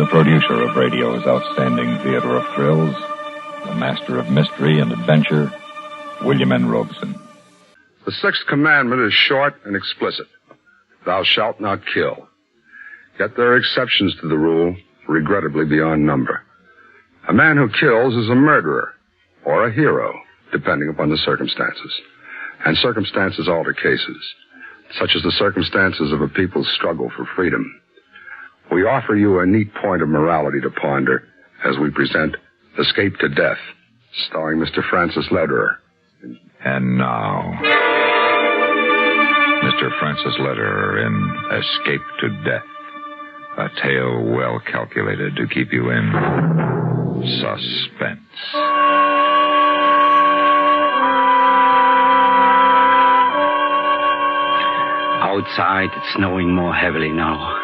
the producer of radio's outstanding theater of thrills, the master of mystery and adventure, William N. Robeson. The sixth commandment is short and explicit. Thou shalt not kill. Yet there are exceptions to the rule, regrettably beyond number. A man who kills is a murderer, or a hero, depending upon the circumstances. And circumstances alter cases, such as the circumstances of a people's struggle for freedom. We offer you a neat point of morality to ponder as we present Escape to Death, starring Mr. Francis Lederer. And now, Mr. Francis Lederer in Escape to Death, a tale well calculated to keep you in suspense. Outside, it's snowing more heavily now,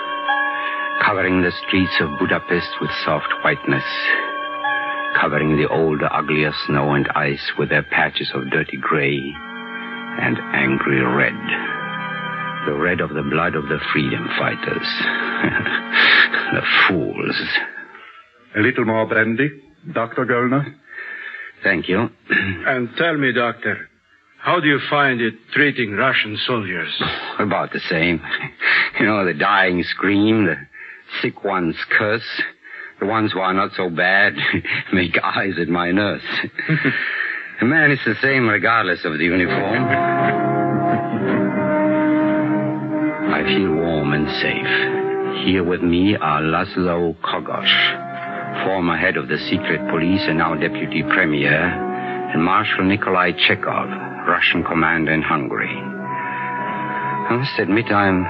covering the streets of Budapest with soft whiteness, covering the older, uglier snow and ice with their patches of dirty gray and angry red. The red of the blood of the freedom fighters. The fools. A little more brandy, Dr. Göllner? Thank you. And tell me, Doctor, how do you find it treating Russian soldiers? About the same. You know, the dying scream, the sick ones curse. The ones who are not so bad make eyes at my nurse. The man is the same regardless of the uniform. I feel warm and safe. Here with me are Laszlo Kogosh, former head of the secret police and now deputy premier, and Marshal Nikolai Chekhov, Russian commander in Hungary. I must admit I'm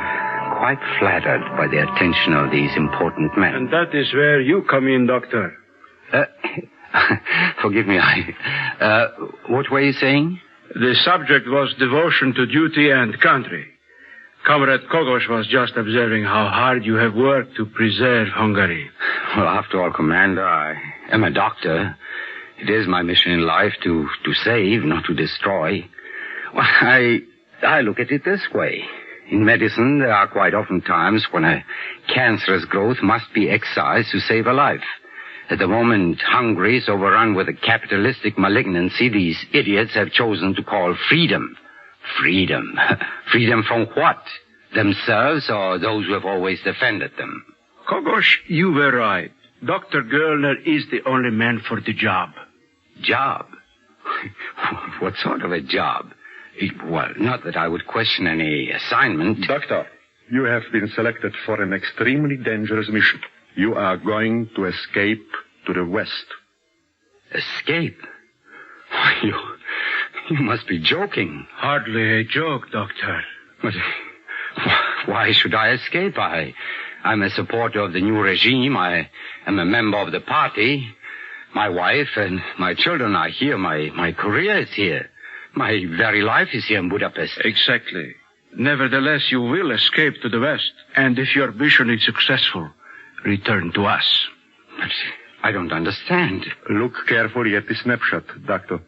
quite flattered by the attention of these important men. And that is where you come in, Doctor. Forgive me, what were you saying? The subject was devotion to duty and country. Comrade Kogosh was just observing how hard you have worked to preserve Hungary. Well, after all, Commander, I am a doctor. It is my mission in life to save, not to destroy. Well, I look at it this way. In medicine, there are quite often times when a cancerous growth must be excised to save a life. At the moment Hungary is overrun with a capitalistic malignancy these idiots have chosen to call freedom. Freedom. Freedom from what? Themselves or those who have always defended them? Kogosh, you were right. Dr. Göllner is the only man for the job. Job? What sort of a job? Well, not that I would question any assignment. Doctor, you have been selected for an extremely dangerous mission. You are going to escape to the west. Escape? You must be joking. Hardly a joke, Doctor. But why should I escape? I'm a supporter of the new regime. I am a member of the party. My wife and my children are here. My career is here. My very life is here in Budapest. Exactly. Nevertheless, you will escape to the west. And if your mission is successful, return to us. But I don't understand. Look carefully at the snapshot, Doctor.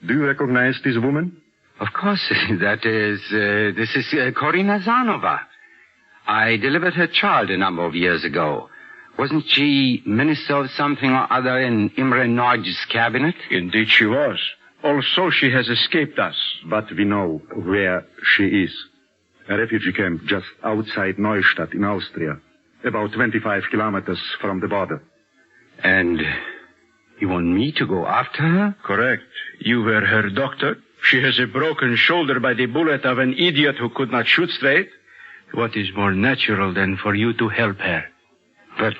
Do you recognize this woman? Of course. This is Korina Zanova. I delivered her child a number of years ago. Wasn't she minister of something or other in Imre Nagy's cabinet? Indeed she was. Also, she has escaped us. But we know where she is. A refugee camp just outside Neustadt in Austria. About 25 kilometers from the border. And you want me to go after her? Correct. You were her doctor. She has a broken shoulder by the bullet of an idiot who could not shoot straight. What is more natural than for you to help her? But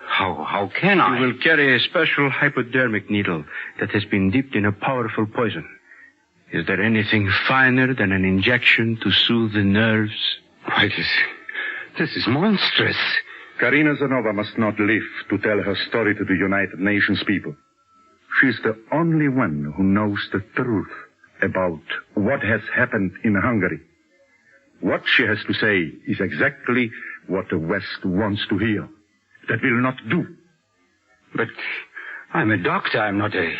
how can I? You will carry a special hypodermic needle that has been dipped in a powerful poison. Is there anything finer than an injection to soothe the nerves? Why, this is monstrous. Karina Zanova must not live to tell her story to the United Nations people. She's the only one who knows the truth about what has happened in Hungary. What she has to say is exactly what the West wants to hear. That will not do. But I'm a doctor. I'm not a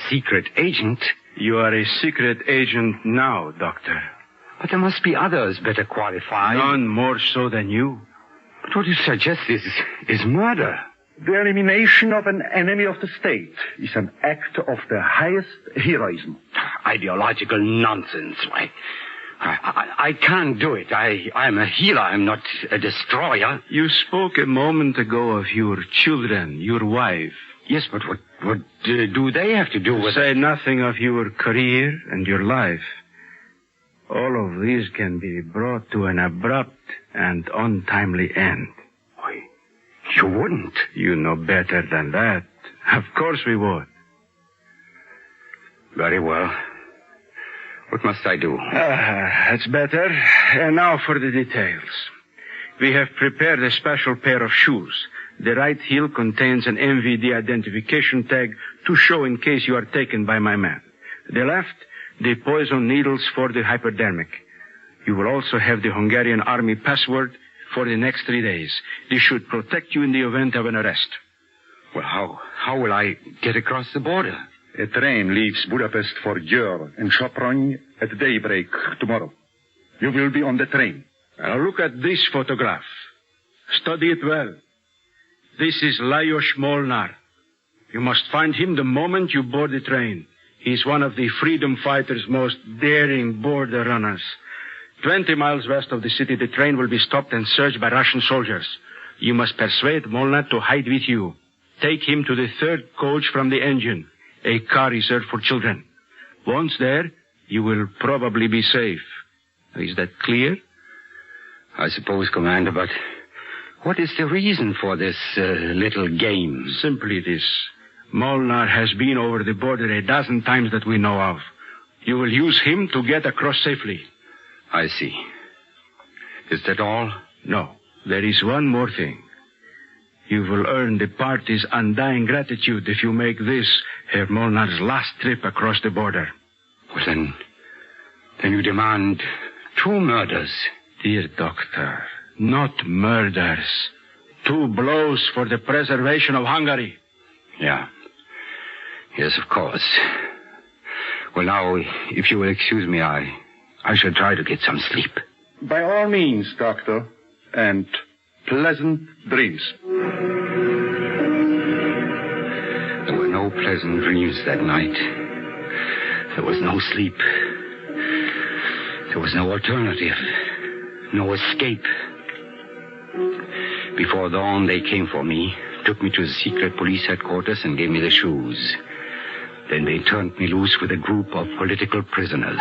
secret agent. You are a secret agent now, Doctor. But there must be others better qualified. None more so than you. But what you suggest is murder. The elimination of an enemy of the state is an act of the highest heroism. Ideological nonsense. I can't do it. I'm a healer. I'm not a destroyer. You spoke a moment ago of your children, your wife. Yes, but what do they have to do with Say nothing of your career and your life. All of these can be brought to an abrupt and untimely end. Why, you wouldn't. You know better than that. Of course we would. Very well. What must I do? That's better. And now for the details. We have prepared a special pair of shoes. The right heel contains an MVD identification tag to show in case you are taken by my man. The left, the poison needles for the hypodermic. You will also have the Hungarian army password for the next 3 days. This should protect you in the event of an arrest. Well, how will I get across the border? A train leaves Budapest for Győr and Sopron at daybreak tomorrow. You will be on the train. Now look at this photograph. Study it well. This is Lajos Molnár. You must find him the moment you board the train. He's one of the freedom fighters' most daring border runners. 20 miles west of the city, the train will be stopped and searched by Russian soldiers. You must persuade Molnár to hide with you. Take him to the third coach from the engine, a car reserved for children. Once there, you will probably be safe. Is that clear? I suppose, Commander, but what is the reason for this little game? Simply this. Molnár has been over the border a dozen times that we know of. You will use him to get across safely. I see. Is that all? No. There is one more thing. You will earn the party's undying gratitude if you make this Herr Molnár's last trip across the border. Well, then you demand 2 murders. Dear doctor, not murders. 2 blows for the preservation of Hungary. Yeah. Yes, of course. Well, now, if you will excuse me, I shall try to get some sleep. By all means, Doctor. And pleasant dreams. There were no pleasant dreams that night. There was no sleep. There was no alternative. No escape. Before dawn, they came for me, took me to the secret police headquarters and gave me the shoes. Then they turned me loose with a group of political prisoners.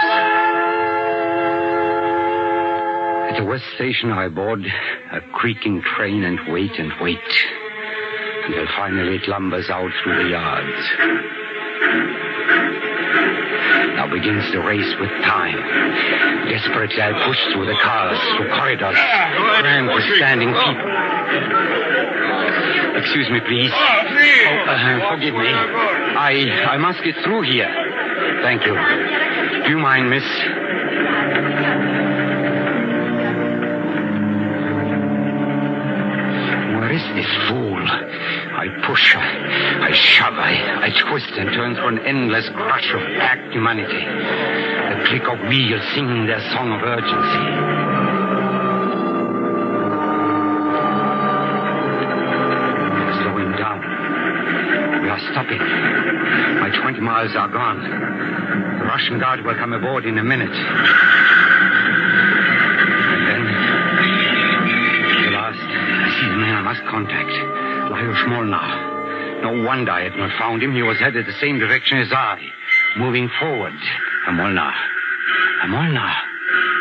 At the West Station, I board a creaking train and wait until finally it lumbers out through the yards. Now begins the race with time. Desperately, I push through the cars, through corridors, crammed with standing people. Excuse me, please. Forgive me. I must get through here. Thank you. Do you mind, miss? Where is this fool? I push, I shove, I twist and turn through an endless crush of packed humanity. The click of wheels singing their song of urgency. We're slowing down. We are stopping. My 20 miles are gone. The Russian guard will come aboard in a minute. And then, at last, I see the man I must contact. Lajos Molnár. No wonder I had not found him. He was headed the same direction as I, moving forward. Molnár.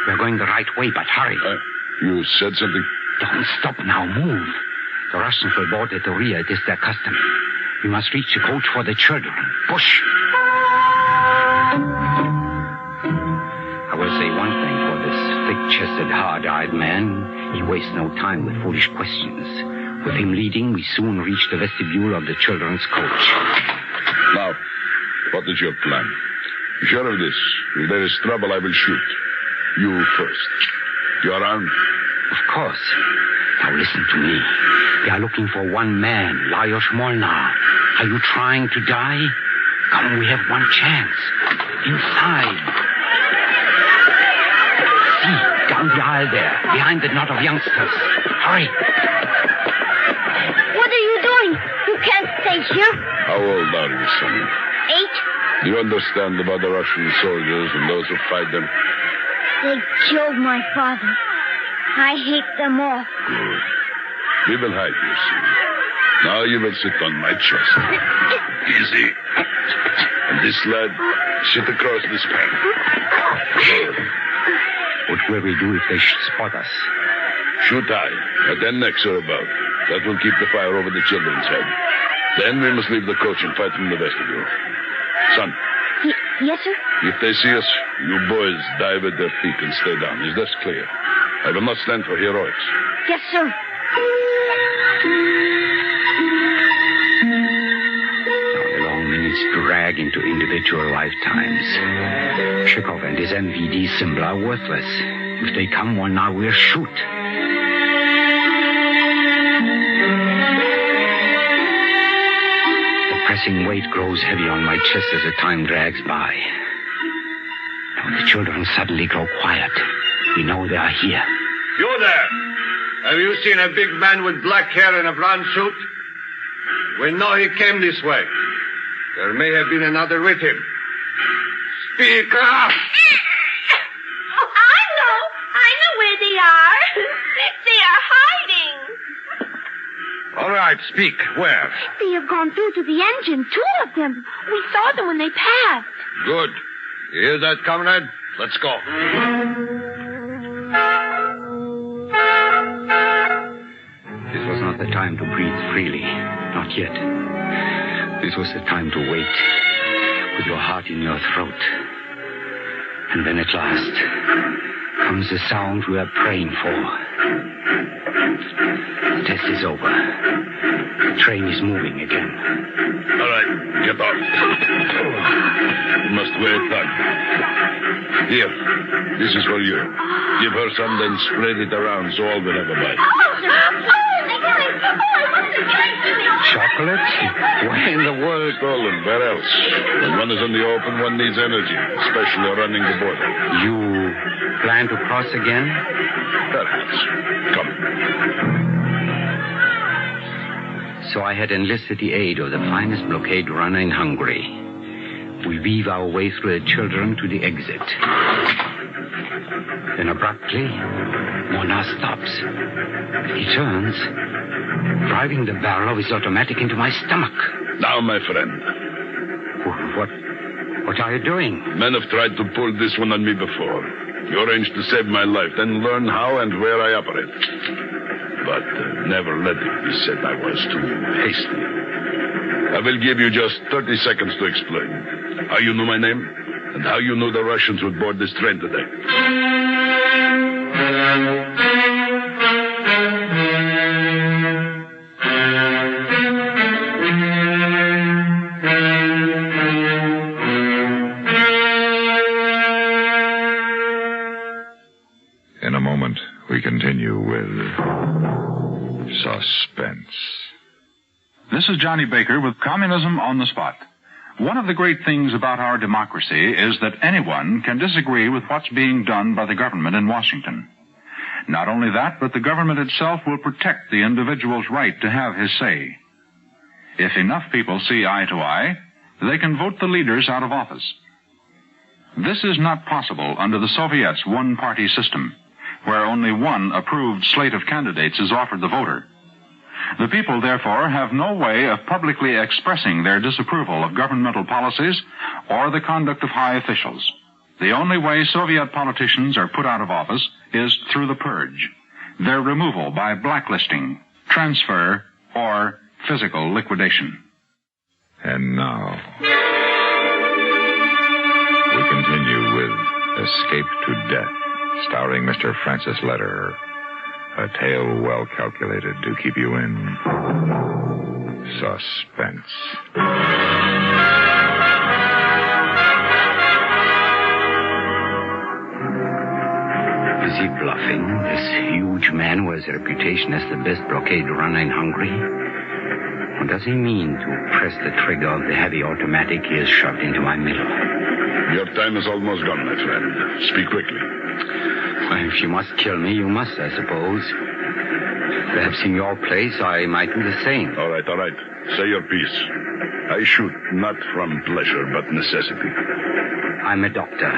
We're going the right way, but hurry. You said something? Don't stop now. Move. The Russians will board at the rear. It is their custom. We must reach the coach for the children. Push. I will say one thing for this thick-chested, hard-eyed man. He wastes no time with foolish questions. With him leading, we soon reached the vestibule of the children's coach. Now, what is your plan? Sure of this. If there is trouble, I will shoot. You first. You are armed? Of course. Now listen to me. They are looking for one man, Lajos Molnár. Are you trying to die? Come, we have one chance. Inside. See, down the pile there, behind the knot of youngsters. Hurry. What are you doing? You can't stay here. How old are you, son? 8. Do you understand about the Russian soldiers and those who fight them? They killed my father. I hate them all. Good. We will hide you, son. Now you will sit on my chest. Easy. And this lad, sit across this pan. Good. What will we do if they spot us? Shoot high, at their necks or above. That will keep the fire over the children's head. Then we must leave the coach and fight from the vestibule. Son. Yes, sir? If they see us, you boys dive at their feet and stay down. Is that clear? I will not stand for heroics. Yes, sir. The long minutes drag into individual lifetimes. Chekhov and his MVD symbol are worthless. If they come one now, we'll shoot. The pressing weight grows heavy on my chest as the time drags by. Now the children suddenly grow quiet. We know they are here. You there! Have you seen a big man with black hair and a brown suit? We know he came this way. There may have been another with him. Speak up! Oh, I know where they are. They are hiding. All right, speak. Where? They have gone through to the engine, 2 of them. We saw them when they passed. Good. You hear that, comrade? Let's go. This was not the time to breathe freely. Not yet. This was the time to wait, with your heart in your throat. And then at last comes the sound we are praying for. The test is over. The train is moving again. All right, get off. You must wear a tag. Here, this is for you. Give her some, then spread it around so all will have a bite. Chocolate? Why in the world? Stolen, where else? When one is in the open, one needs energy, especially running the border. You plan to cross again? Perhaps. Come. So I had enlisted the aid of the finest blockade runner in Hungary. We weave our way through the children to the exit. Then abruptly, Mona stops. He turns, driving the barrel of his automatic into my stomach. Now, my friend. What are you doing? Men have tried to pull this one on me before. You arranged to save my life, then learn how and where I operate. But never let it be said I was too hasty. I will give you just 30 seconds to explain how you knew my name and how you knew the Russians would board this train today. In a moment, we continue with Suspense. This is Johnny Baker with Communism on the Spot. One of the great things about our democracy is that anyone can disagree with what's being done by the government in Washington. Not only that, but the government itself will protect the individual's right to have his say. If enough people see eye to eye, they can vote the leaders out of office. This is not possible under the Soviets' one-party system, where only one approved slate of candidates is offered the voter. The people, therefore, have no way of publicly expressing their disapproval of governmental policies or the conduct of high officials. The only way Soviet politicians are put out of office is through the purge, their removal by blacklisting, transfer, or physical liquidation. And now, we continue with Escape to Death, starring Mr. Francis Lederer. A tale well calculated to keep you in suspense. Is he bluffing, this huge man who has a reputation as the best blockade runner in Hungary? Or does he mean to press the trigger of the heavy automatic he has shoved into my middle? Your time is almost gone, my friend. Speak quickly. If you must kill me, you must, I suppose. Perhaps in your place, I might do the same. All right. Say your piece. I shoot not from pleasure, but necessity. I'm a doctor,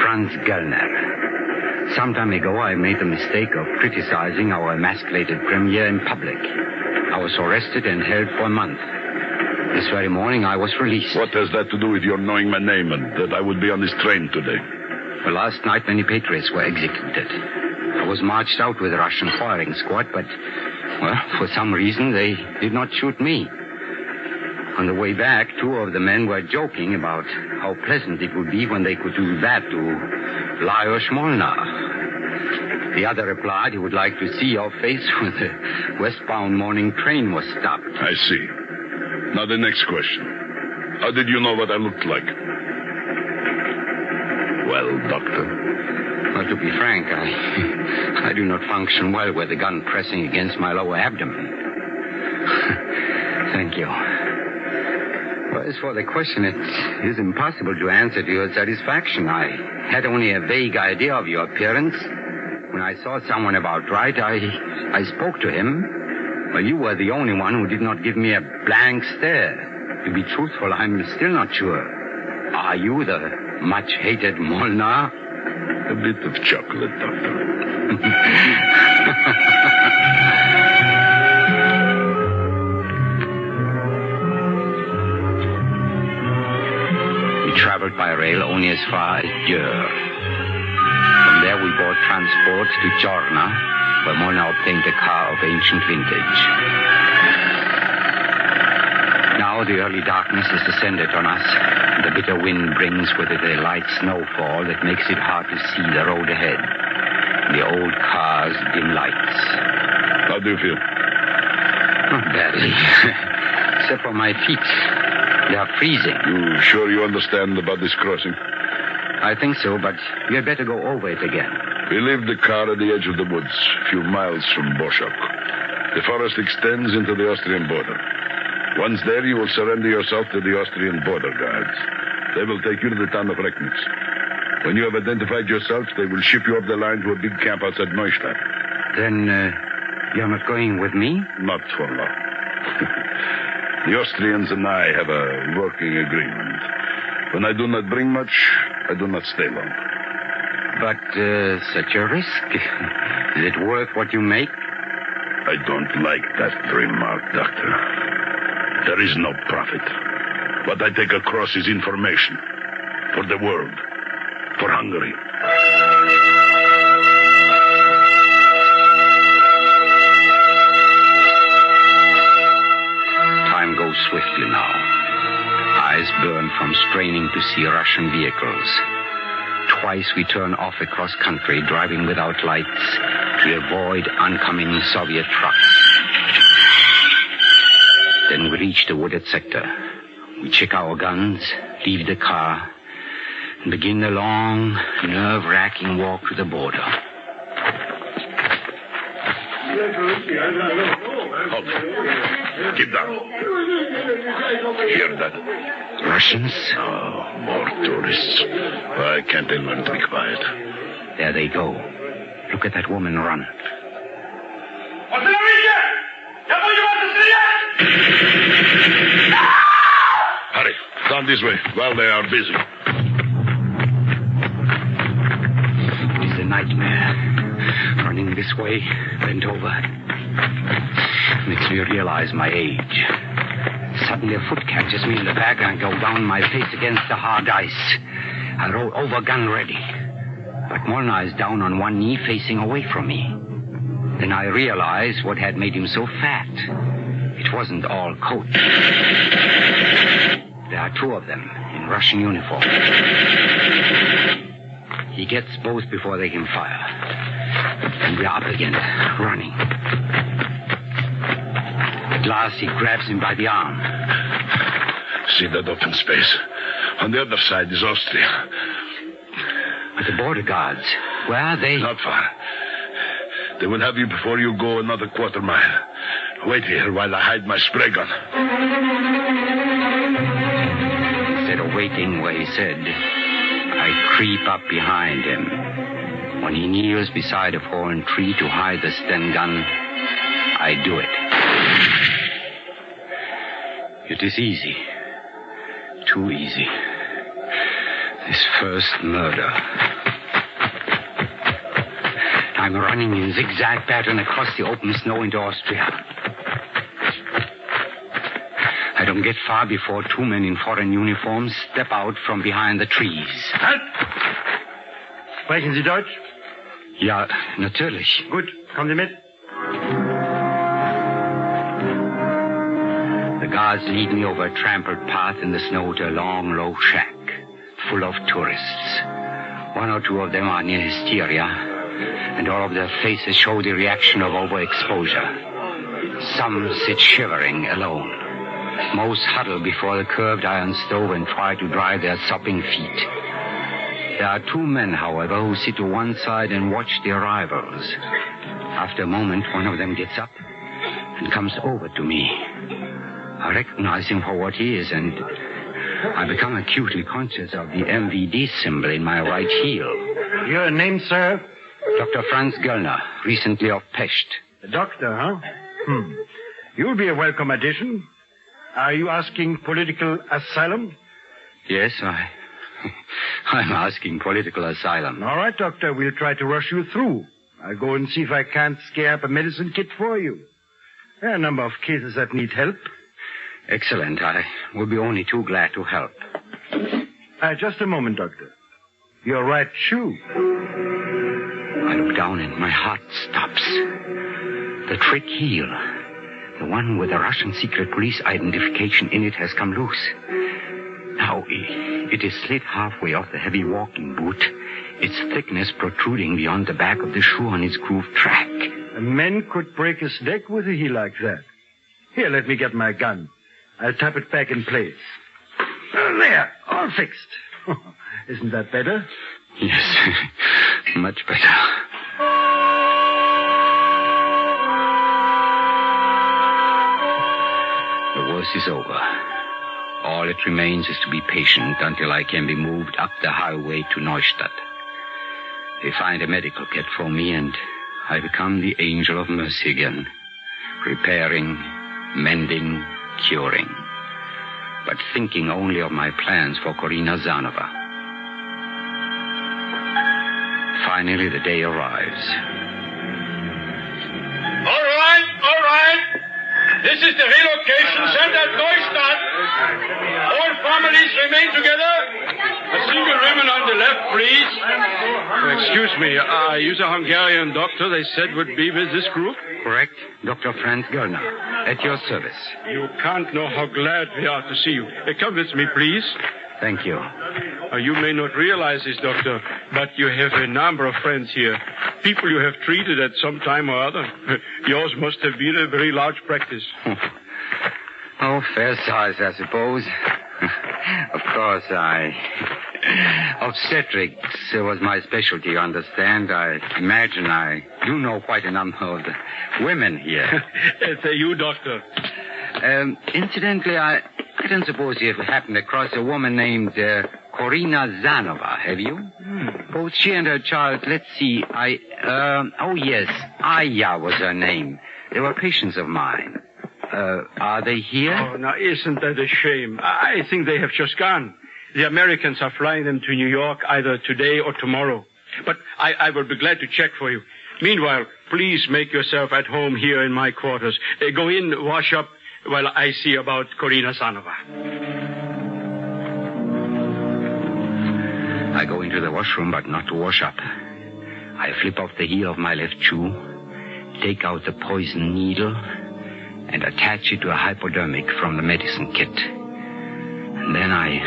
Franz Gellner. Some time ago, I made the mistake of criticizing our emasculated premier in public. I was arrested and held for a month. This very morning, I was released. What has that to do with your knowing my name and that I would be on this train today? Well, last night, many patriots were executed. I was marched out with a Russian firing squad, but, well, for some reason, they did not shoot me. On the way back, two of the men were joking about how pleasant it would be when they could do that to Lajos Molnar. The other replied he would like to see your face when the westbound morning train was stopped. I see. Now the next question. How did you know what I looked like? Well, Doctor. Well, to be frank, I do not function well with the gun pressing against my lower abdomen. Thank you. Well, as for the question, it is impossible to answer to your satisfaction. I had only a vague idea of your appearance. When I saw someone about right, I spoke to him. Well, you were the only one who did not give me a blank stare. To be truthful, I'm still not sure. Are you the much-hated Molnar? A bit of chocolate, Doctor. We traveled by rail only as far as Dürr. From there we bought transport to Chorna, where Molnar obtained a car of ancient vintage. Now the early darkness has descended on us. The bitter wind brings with it a light snowfall that makes it hard to see the road ahead. The old car's dim lights. How do you feel? Not badly. Except for my feet. They are freezing. You sure you understand about this crossing? I think so, but you had better go over it again. We leave the car at the edge of the woods, a few miles from Boschok. The forest extends into the Austrian border. Once there, you will surrender yourself to the Austrian border guards. They will take you to the town of Recknitz. When you have identified yourself, they will ship you up the line to a big camp outside Neustadt. Then, you're not going with me? Not for long. The Austrians and I have a working agreement. When I do not bring much, I do not stay long. But, such a risk. Is it worth what you make? I don't like that remark, Doctor. There is no profit. What I take across is information. For the world. For Hungary. Time goes swiftly now. Eyes burn from straining to see Russian vehicles. Twice we turn off across country, driving without lights, to avoid oncoming Soviet trucks. Then we reach the wooded sector. We check our guns, leave the car, and begin the long, nerve-wracking walk to the border. Halt. Keep down. Hear that? Russians? Oh, more tourists. Why can't they learn to be quiet? There they go. Look at that woman run. Hurry. Down this way while they are busy. It is a nightmare. Running this way, bent over. Makes me realize my age. Suddenly a foot catches me in the back and I go down my face against the hard ice. I roll over, gun ready. But Molnar is down on one knee facing away from me. Then I realize what had made him so fat. It wasn't all coat. There are two of them in Russian uniform. He gets both before they can fire. And we're up again, running. At last, he grabs him by the arm. See that open space? On the other side is Austria. But the border guards, where are they? Not far. They will have you before you go another quarter mile. Wait here while I hide my spray gun. Instead of waiting where he said, I creep up behind him. When he kneels beside a fallen tree to hide the Sten gun, I do it. It is easy. Too easy. This first murder. I'm running in zigzag pattern across the open snow into Austria. I don't get far before two men in foreign uniforms step out from behind the trees. Halt! Sprechen Sie Deutsch? Ja, natürlich. Gut, kommen Sie mit. The guards lead me over a trampled path in the snow to a long, low shack full of tourists. One or two of them are near hysteria, and all of their faces show the reaction of overexposure. Some sit shivering alone. Most huddle before the curved iron stove and try to dry their sopping feet. There are two men, however, who sit to one side and watch the arrivals. After a moment, one of them gets up and comes over to me. I recognize him for what he is, and I become acutely conscious of the MVD symbol in my right heel. Your name, sir? Dr. Franz Göllner, recently of Pest. The doctor, huh? You'll be a welcome addition. Are you asking political asylum? Yes, I'm asking political asylum. All right, doctor, we'll try to rush you through. I'll go and see if I can't scare up a medicine kit for you. There are a number of cases that need help. Excellent. I will be only too glad to help. Just a moment, doctor. Your right shoe. I look down and my heart stops. The trick heel, the one with the Russian secret police identification in it, has come loose. Now, it is slid halfway off the heavy walking boot, its thickness protruding beyond the back of the shoe on its grooved track. A man could break his neck with a heel like that. Here, let me get my gun. I'll tap it back in place. There, all fixed. Isn't that better? Yes, much better. The worst is over. All that remains is to be patient until I can be moved up the highway to Neustadt. They find a medical kit for me, and I become the angel of mercy again. Repairing, mending, curing. But thinking only of my plans for Korina Zanova. Finally, the day arrives. All right. This is the relocation center at Neustadt. All families remain together. A single woman on the left, please. Excuse me, are you the Hungarian doctor they said would be with this group? Correct. Dr. Franz Göllner. At your service. You can't know how glad we are to see you. Come with me, please. Thank you. You may not realize this, doctor, but you have a number of friends here. People you have treated at some time or other. Yours must have been a very large practice. Oh, fair size, I suppose. Of course, obstetrics was my specialty, you understand. I imagine I do know quite a number of the women here. It's you, doctor. Incidentally, I don't suppose you've happened across a woman named Korina Zanova, have you? Both she and her child, let's see, Aya was her name. They were patients of mine. Are they here? Oh, now, isn't that a shame? I think they have just gone. The Americans are flying them to New York either today or tomorrow. But I will be glad to check for you. Meanwhile, please make yourself at home here in my quarters. Go in, wash up, while I see about Korina Zanova. I go into the washroom, but not to wash up. I flip off the heel of my left shoe, take out the poison needle, and attach it to a hypodermic from the medicine kit. And then I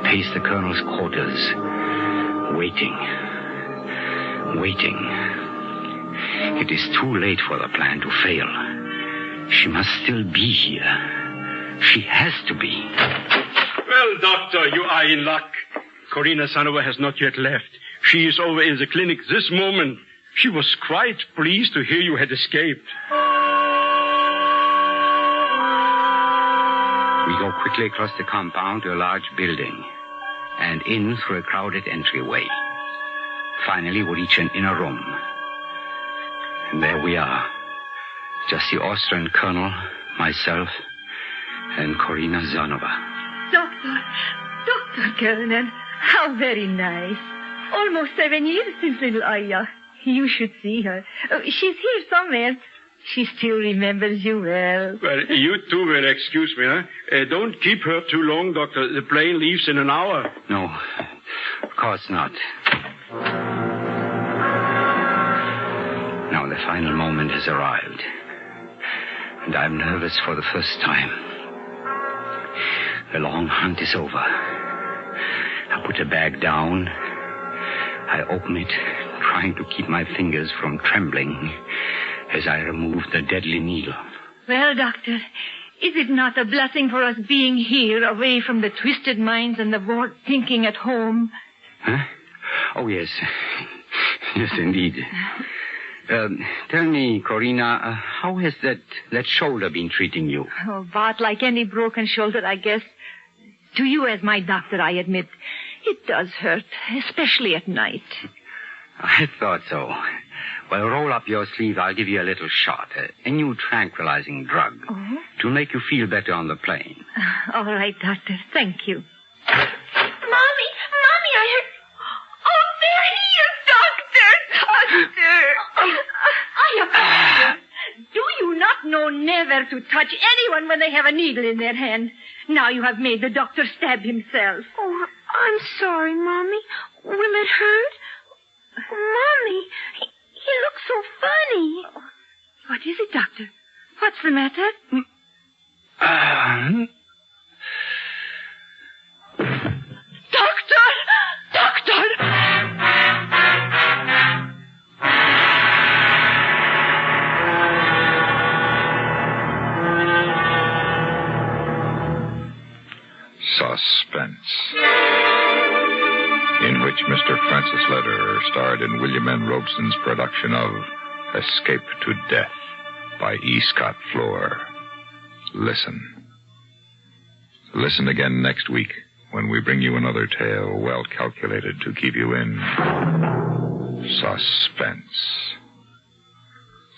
pace the colonel's quarters, waiting. It is too late for the plan to fail. She must still be here. She has to be. Well, doctor, you are in luck. Korina Zanova has not yet left. She is over in the clinic this moment. She was quite pleased to hear you had escaped. We go quickly across the compound to a large building and in through a crowded entryway. Finally, we reach an inner room. And there we are. Just the Austrian colonel, myself, and Corina Zanova. Dr. Kernan, how very nice. Almost 7 years since little Aya. You should see her. She's here somewhere. She still remembers you well. Well, you two will excuse me, huh? Don't keep her too long, Doctor. The plane leaves in an hour. No, of course not. Now the final moment has arrived. And I'm nervous for the first time. The long hunt is over. I put the bag down. I open it, trying to keep my fingers from trembling as I remove the deadly needle. Well, Doctor, is it not a blessing for us being here, away from the twisted minds and the warped thinking at home? Huh? Oh, yes. Yes, indeed. Tell me, Corina, how has that shoulder been treating you? Oh, about like any broken shoulder, I guess. To you as my doctor, I admit, it does hurt, especially at night. I thought so. Well, roll up your sleeve. I'll give you a little shot, a new tranquilizing drug, to make you feel better on the plane. All right, Doctor. Thank you. Mommy, I heard... Oh, there he is, Doctor! Do you not know never to touch anyone when they have a needle in their hand? Now you have made the doctor stab himself. Oh, I'm sorry, Mommy. Will it hurt? Mommy, he looks so funny. What is it, Doctor? What's the matter? Doctor! Suspense, in which Mr. Francis Lederer starred in William N. Robeson's production of Escape to Death by E. Scott Floor. Listen. Listen again next week when we bring you another tale well calculated to keep you in suspense.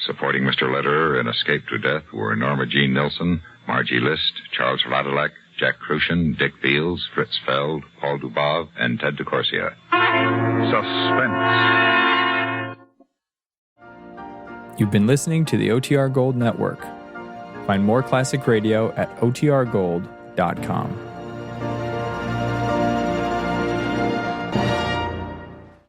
Supporting Mr. Lederer in Escape to Death were Norma Jean Nilsson, Margie List, Charles Radilek, Jack Crucian, Dick Beals, Fritz Feld, Paul Dubov, and Ted DeCorsia. Suspense. You've been listening to the OTR Gold Network. Find more classic radio at otrgold.com.